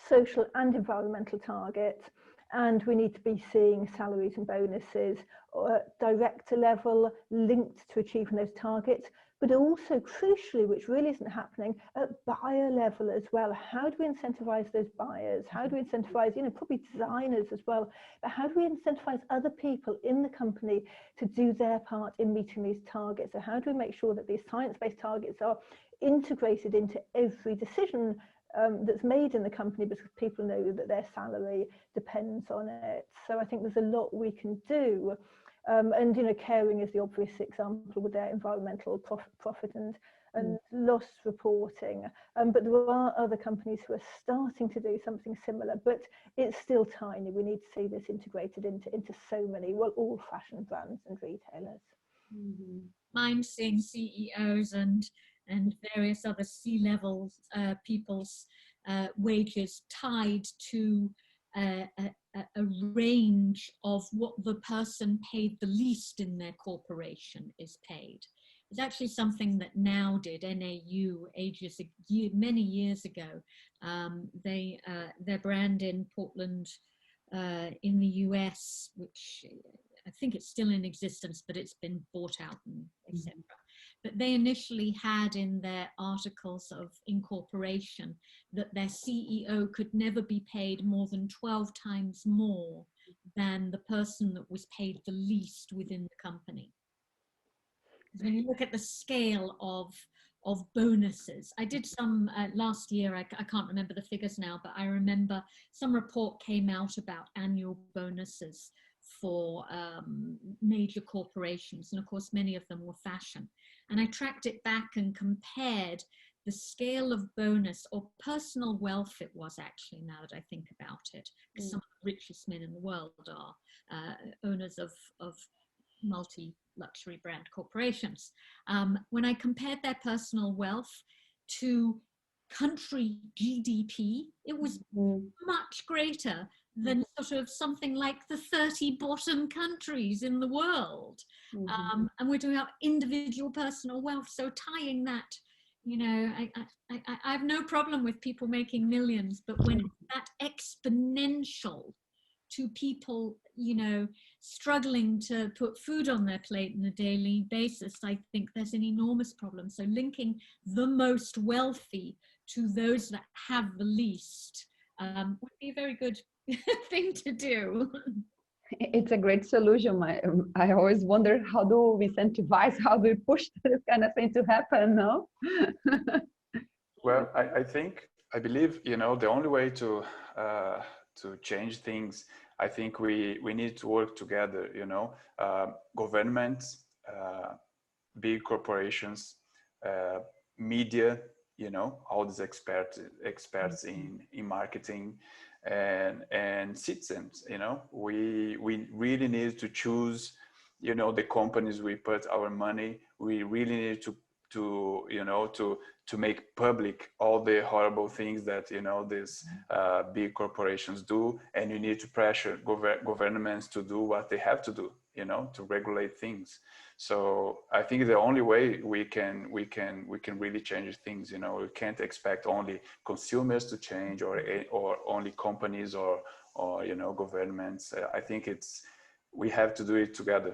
S5: social and environmental targets, and we need to be seeing salaries and bonuses at director level linked to achieving those targets, but also crucially, which really isn't happening, at buyer level as well. How do we incentivize those buyers? How do we incentivize, you know, probably designers as well, but how do we incentivize other people in the company to do their part in meeting these targets? So how do we make sure that these science-based targets are integrated into every decision that's made in the company, because people know that their salary depends on it? So I think there's a lot we can do. And, you know, caring is the obvious example with their environmental profit and loss reporting. But there are other companies who are starting to do something similar, but it's still tiny. We need to see this integrated into so many, well, all fashion brands and retailers.
S3: I'm seeing CEOs and various other C-level people's wages tied to a range of what the person paid the least in their corporation is paid. It's actually something that NOW did, NAU, many years ago. Their brand in Portland, in the US, which I think it's still in existence, but it's been bought out and etc. But they initially had in their articles of incorporation that their CEO could never be paid more than 12 times more than the person that was paid the least within the company. When you look at the scale of bonuses, I did some last year, I can't remember the figures now, but I remember some report came out about annual bonuses for major corporations, and of course many of them were fashion, and I tracked it back and compared the scale of bonus or personal wealth. It was actually, now that I think about it, because some of the richest men in the world are owners of multi-luxury brand corporations. When I compared their personal wealth to country GDP, it was much greater than sort of something like the 30 bottom countries in the world. And we're talking about individual personal wealth. So tying that, you know, I have no problem with people making millions, but when it's that exponential to people, you know, struggling to put food on their plate on a daily basis, I think there's an enormous problem. So linking the most wealthy to those that have the least would be a very good thing to do.
S2: It's a great solution. I always wonder, how do we incentivize, how do we push this kind of thing to happen, no?
S4: Well, I believe, you know, the only way to change things, I think we need to work together, you know, governments, big corporations, media, you know, all these experts in marketing, and citizens, you know, we really need to choose, you know, the companies we put our money. We really need to you know, to make public all the horrible things that, you know, these big corporations do, and you need to pressure governments to do what they have to do, you know, to regulate things. So I think the only way we can really change things, you know, we can't expect only consumers to change, or only companies, or you know, governments. I think we have to do it together.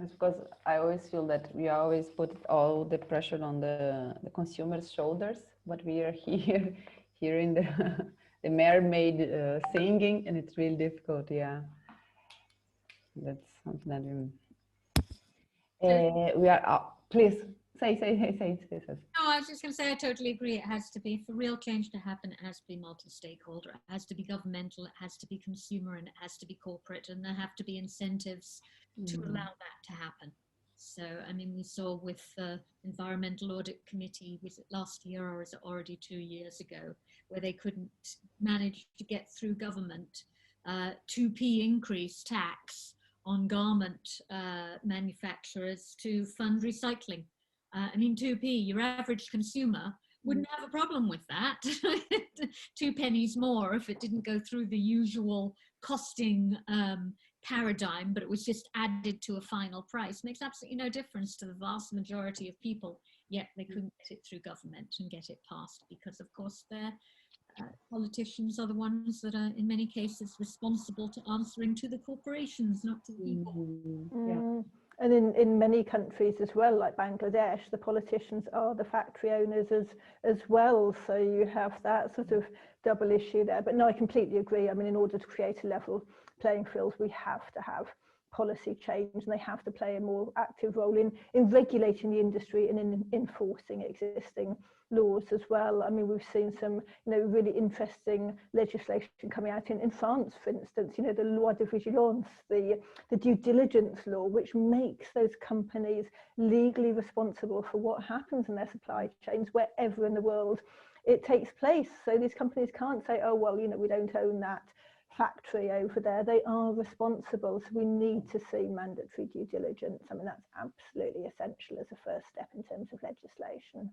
S2: That's because I always feel that we always put all the pressure on the consumer's shoulders, but we are here in the mermaid singing, and it's really difficult. Yeah, that's something that we are. Please say.
S3: No, I was just going to say I totally agree. It has to be, for real change to happen, it has to be multi-stakeholder. It has to be governmental. It has to be consumer, and it has to be corporate, and there have to be incentives to allow that to happen. So, I mean, we saw with the Environmental Audit Committee, was it last year or is it already 2 years ago, where they couldn't managed to get through government 2p increase tax on garment manufacturers to fund recycling. I mean, 2p, your average consumer wouldn't have a problem with that. 2 pennies more if it didn't go through the usual costing paradigm, but it was just added to a final price. Makes absolutely no difference to the vast majority of people, yet they couldn't get it through government and get it passed because, of course, their politicians are the ones that are in many cases responsible to answering to the corporations, not to the people.
S2: Yeah.
S5: And in many countries as well, like Bangladesh, the politicians are the factory owners as well. So you have that sort of double issue there. But no, I completely agree. I mean, in order to create a level playing field, we have to have policy change, and they have to play a more active role in regulating the industry and in enforcing existing laws as well. I mean, we've seen some, really interesting legislation coming out in France, for instance, the loi de vigilance, the due diligence law, which makes those companies legally responsible for what happens in their supply chains wherever in the world it takes place. So these companies can't say, oh, well, we don't own that factory over there. They are responsible. So we need to see mandatory due diligence. I mean, that's absolutely essential as a first step in terms of legislation.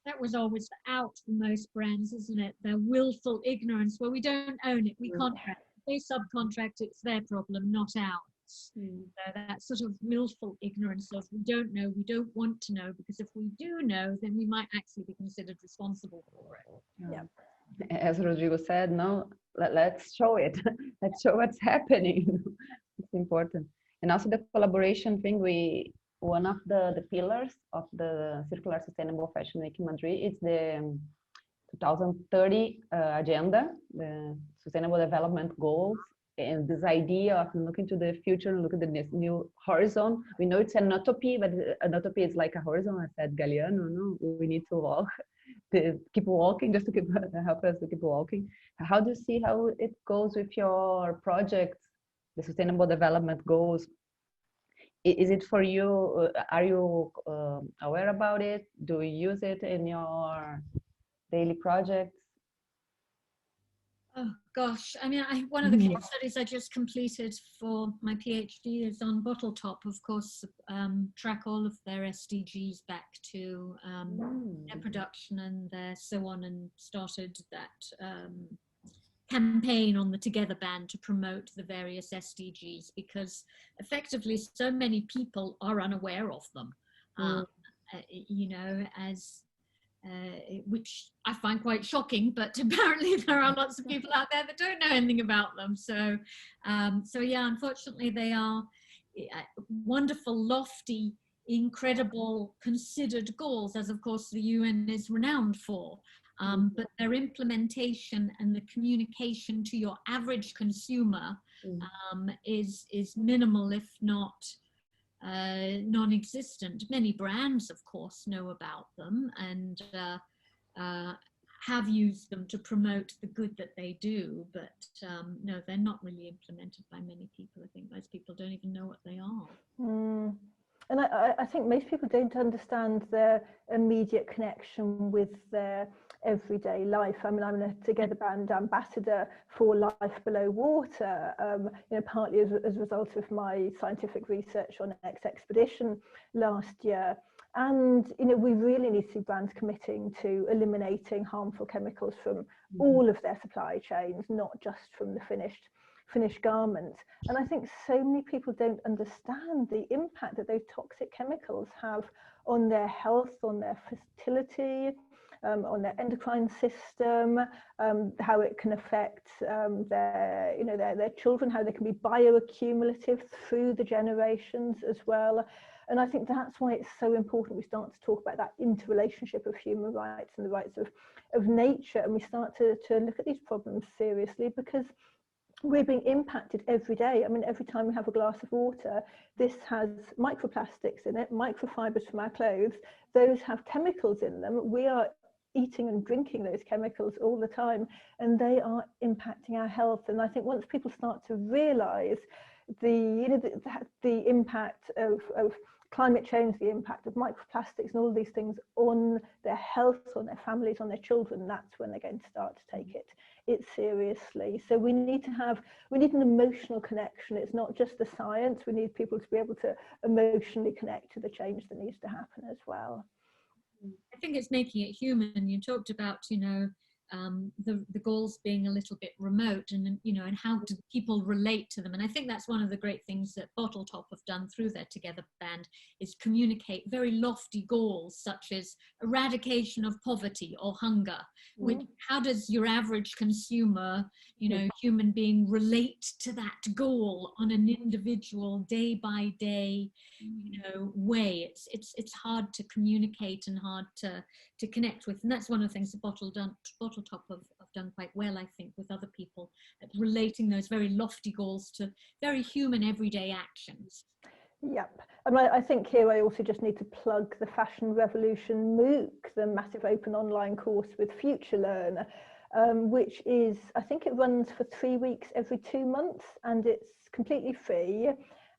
S3: That was always the out for most brands, isn't it? Their willful ignorance. Well, we don't own it, we contract. If they subcontract, it's their problem, not ours. So that sort of willful ignorance of we don't know, we don't want to know, because if we do know, then we might actually be considered responsible for it.
S2: Yeah. As Rodrigo said, no, let's show it. Let's show what's happening. It's important. And also the collaboration thing, one of the pillars of the Circular Sustainable Fashion Week in Madrid is the 2030 agenda, the Sustainable Development Goals, and this idea of looking to the future, look at the new horizon. We know it's an utopia, but an utopia is like a horizon. I said, Galeano, no, we need to walk, to keep walking, just to help us to keep walking. How do you see how it goes with your projects, the Sustainable Development Goals? Is it for you? Are you aware about it? Do you use it in your daily projects?
S3: Oh gosh, I mean, one of the case studies I just completed for my PhD is on Bottle Top, of course, track all of their SDGs back to their production and their so on, and started that campaign on the Together band to promote the various SDGs, because effectively so many people are unaware of them, which I find quite shocking, but apparently there are lots of people out there that don't know anything about them. So, yeah, unfortunately they are wonderful, lofty, incredible, considered goals, as of course the UN is renowned for. But their implementation and the communication to your average consumer is minimal, if not non-existent. Many brands, of course, know about them and have used them to promote the good that they do, but no, they're not really implemented by many people. I think most people don't even know what they are.
S5: And I think most people don't understand their immediate connection with their everyday life. I mean, I'm a Together Band ambassador for Life Below Water, partly as a result of my scientific research on X expedition last year. And, we really need to see brands committing to eliminating harmful chemicals from all of their supply chains, not just from the finished garments. And I think so many people don't understand the impact that those toxic chemicals have on their health, on their fertility, on their endocrine system, how it can affect their children, how they can be bioaccumulative through the generations as well. And I think that's why it's so important we start to talk about that interrelationship of human rights and the rights of nature, and we start to look at these problems seriously, because we're being impacted every day. I mean, every time we have a glass of water, this has microplastics in it, microfibers from our clothes. Those have chemicals in them. We are eating and drinking those chemicals all the time, and they are impacting our health. And I think once people start to realize the impact of climate change, the impact of microplastics and all of these things on their health, on their families, on their children, that's when they're going to start to take it seriously. So we need an emotional connection. It's not just the science. We need people to be able to emotionally connect to the change that needs to happen as well.
S3: I think it's making it human. You talked about, you know, the goals being a little bit remote, and you know, and how do people relate to them. And I think that's one of the great things that Bottle Top have done through their Together band, is communicate very lofty goals such as eradication of poverty or hunger. Which, how does your average consumer, you know, human being relate to that goal on an individual, day by day, you know, way? It's hard to communicate and hard to connect with, and that's one of the things that Bottle Top have done quite well, I think, with other people, at relating those very lofty goals to very human everyday actions.
S5: Yep, and I think here I also just need to plug the Fashion Revolution MOOC, the massive open online course with Future Learn, which is, I think it runs for 3 weeks every 2 months, and it's completely free.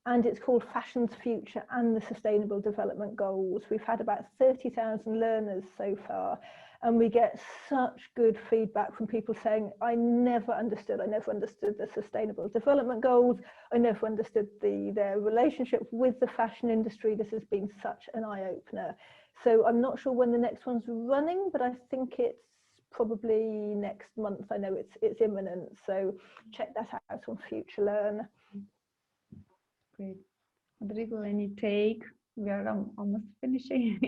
S5: And it's called Fashion's Future and the Sustainable Development Goals. We've had about 30,000 learners so far, and we get such good feedback from people saying, I never understood the Sustainable Development Goals. I never understood their relationship with the fashion industry. This has been such an eye-opener. So I'm not sure when the next one's running, but I think it's probably next month. I know it's imminent. So check that out on Future Learn.
S2: Great. Rodrigo, any take? We are almost finishing.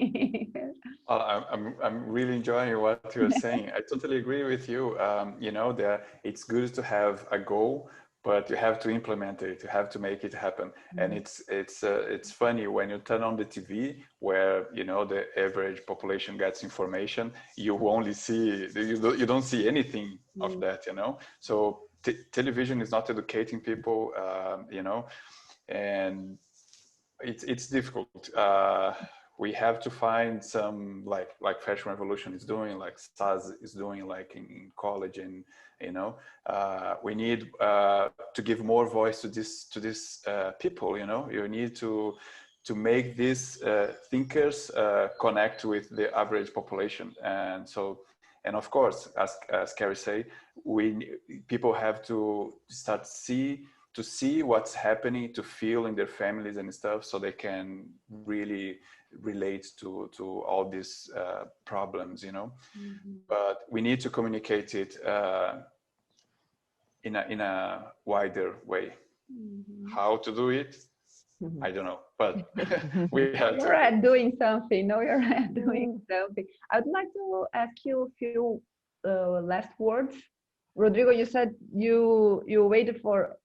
S4: Well, I'm really enjoying what you're saying. I totally agree with you. You know, it's good to have a goal, but you have to implement it. You have to make it happen. And it's funny when you turn on the TV, where you know the average population gets information. You only see you don't see anything of that. You know, so television is not educating people. You know. And it's difficult. We have to find some like Fashion Revolution is doing, like Sass is doing, like in college, and you know, we need to give more voice to this people. You know, you need to make these thinkers connect with the average population, and so. And of course, as Carrie say, people have to start to see what's happening, to feel in their families and stuff, so they can really relate to all these problems, you know. But we need to communicate it in a wider way. How to do it? I don't know, but we have to.
S2: You're doing something. No, you're doing something. I would like to ask you a few last words. Rodrigo, you said you waited for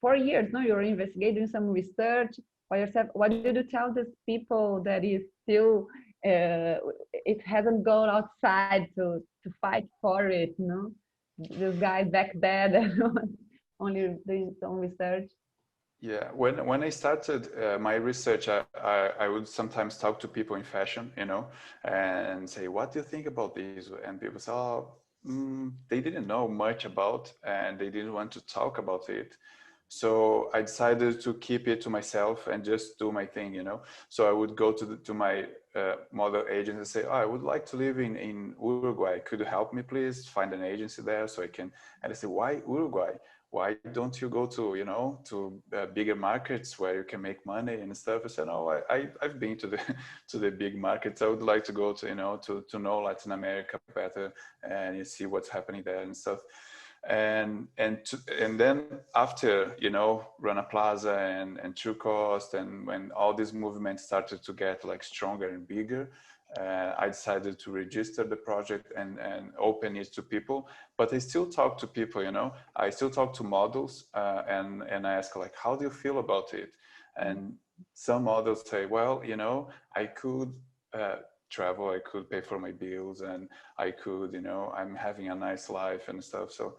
S2: 4 years. No, you're investigating some research by yourself. What did you tell these people that is still it hasn't gone outside to fight for it? No, this guy back there that only doing some research.
S4: Yeah, when I started my research, I would sometimes talk to people in fashion, you know, and say, what do you think about this? And people say, oh, they didn't know much about, and they didn't want to talk about it. So I decided to keep it to myself and just do my thing, you know. So I would go to my model agent and say, oh, I would like to live in Uruguay. Could you help me, please? Find an agency there so I can. And I say, why Uruguay? Why don't you go to, you know, to bigger markets where you can make money and stuff? I said, no, I've been to the big markets. I would like to go to, you know, to know Latin America better and you see what's happening there and stuff. And then after, you know, Rana Plaza and True Cost, and when all these movements started to get like stronger and bigger, I decided to register the project and open it to people. But I still talk to people, you know, I still talk to models and I ask, like, how do you feel about it? And some models say, well, you know, I could travel, I could pay for my bills, and I could, you know, I'm having a nice life and stuff. So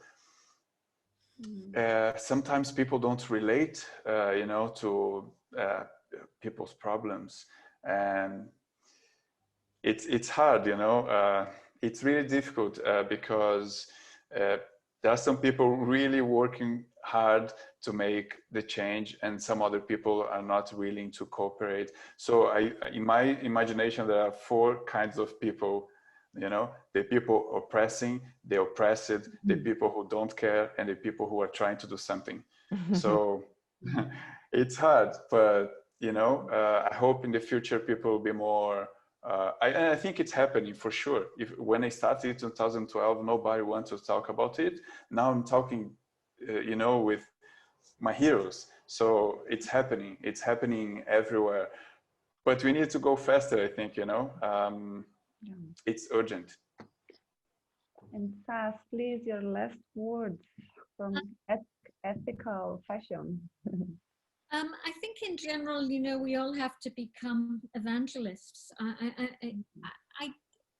S4: sometimes people don't relate, you know, to people's problems, and it's hard, you know. It's really difficult because there are some people really working hard to make the change, and some other people are not willing to cooperate. So in my imagination, there are 4 kinds of people, you know, the people oppressing, the oppressed, the people who don't care, and the people who are trying to do something. So it's hard, but you know, I hope in the future people will be more, I think it's happening for sure. When I started in 2012, nobody wanted to talk about it. Now I'm talking, you know, with my heroes. So it's happening everywhere. But we need to go faster, I think, you know. It's urgent.
S2: And Sass, please, your last words from ethical fashion.
S3: I think in general, you know, we all have to become evangelists.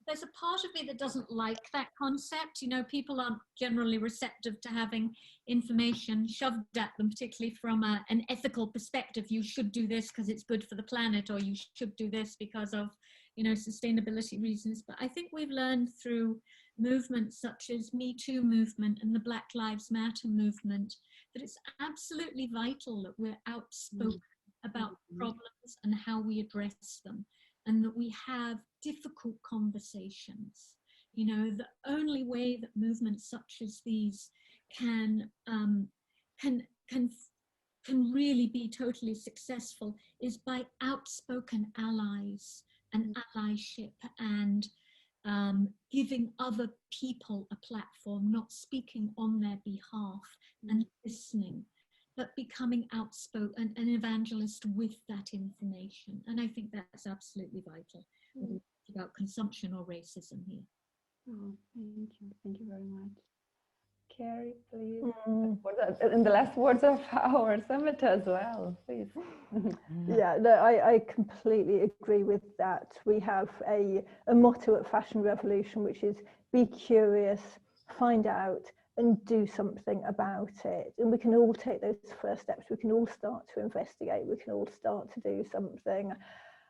S3: There's a part of me that doesn't like that concept. You know, people aren't generally receptive to having information shoved at them, particularly from an ethical perspective. You should do this because it's good for the planet, or you should do this because of, you know, sustainability reasons. But I think we've learned through movements such as Me Too movement and the Black Lives Matter movement that it's absolutely vital that we're outspoken about problems and how we address them, and that we have difficult conversations. You know, the only way that movements such as these can really be totally successful is by outspoken allies and allyship, and giving other people a platform, not speaking on their behalf and listening, but becoming outspoken, an evangelist with that information. And I think that's absolutely vital. Whether it's about consumption or racism here.
S2: Oh, thank you very much. Carrie, please. In the last words of our summit as well, please.
S5: Yeah, no, I completely agree with that. We have a motto at Fashion Revolution, which is be curious, find out, and do something about it. And we can all take those first steps. We can all start to investigate. We can all start to do something.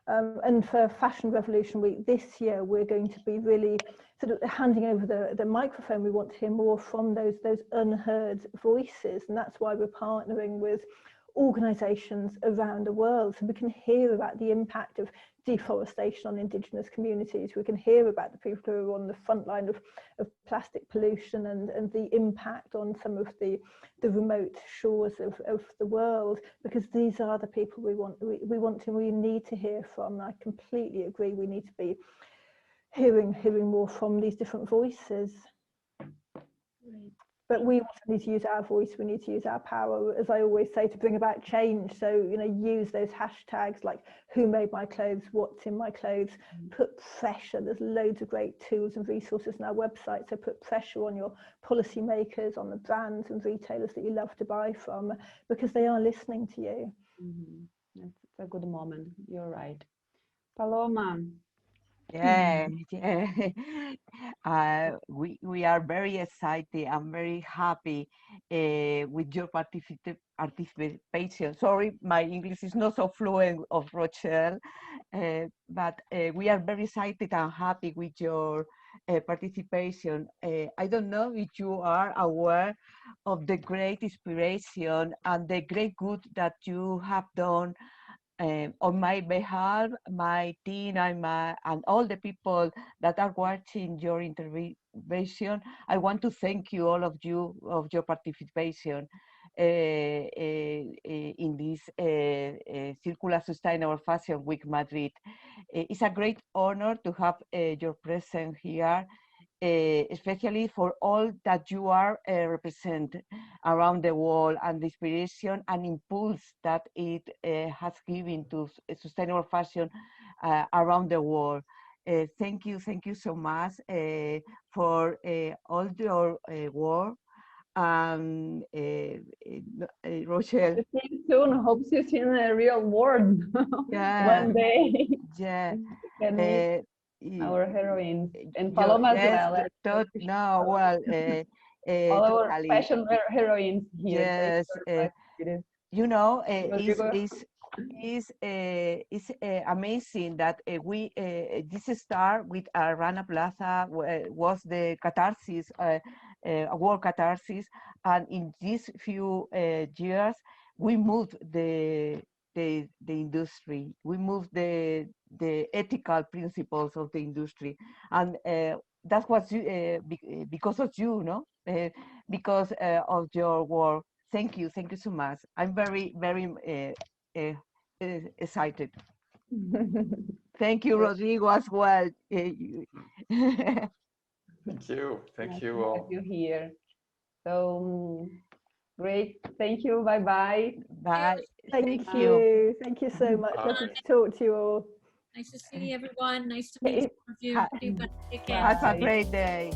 S5: And for Fashion Revolution Week this year, we're going to be really sort of handing over the microphone. We want to hear more from those unheard voices, and that's why we're partnering with organisations around the world, so we can hear about the impact of deforestation on Indigenous communities. We can hear about the people who are on the front line of plastic pollution and the impact on some of the remote shores of the world, because these are the people we need to hear from. I completely agree. We need to be hearing more from these different voices.
S2: Great.
S5: But we also need to use our voice, we need to use our power, as I always say, to bring about change. So, you know, use those hashtags like who made my clothes, what's in my clothes, put pressure. There's loads of great tools and resources on our website. So put pressure on your policymakers, on the brands and retailers that you love to buy from, because they are listening to you.
S2: It's a good moment. You're right. Paloma.
S1: Yeah. We are very excited. I'm very happy with your participation. Sorry, my English is not so fluent of Rochele, but we are very excited and happy with your participation. I don't know if you are aware of the great inspiration and the great good that you have done on my behalf, my team, and all the people that are watching your intervention. I want to thank you, all of you, of your participation in this Circular Sustainable Fashion Week Madrid. It's a great honor to have your presence here, especially for all that you are represent around the world, and the inspiration and impulse that it has given to sustainable fashion around the world. Thank you so much for all your work. Rochele.
S2: See you soon. Hope to see you in the real world one day.
S1: Yeah.
S2: Our heroines and Paloma as well.
S1: No, well,
S2: all our
S1: totally.
S2: fashion heroines here.
S1: Yes, you know, it's amazing that this start with Rana Plaza was the catharsis work catharsis. And in these few years, we moved the industry. We moved the ethical principles of the industry, and that was because of you, no? Because of your work. Thank you so much. I'm very excited. Thank you, Rodrigo, as well.
S4: Thank you. Thank
S2: Nice
S4: you
S2: to
S4: all.
S2: have you here. So great. Thank you. Bye bye.
S1: Bye.
S5: Thank you. Thank you so much.
S4: Bye.
S5: Lovely to talk to you all.
S3: Nice to see everyone. Nice to meet all of you. Take care.
S1: Have a great day.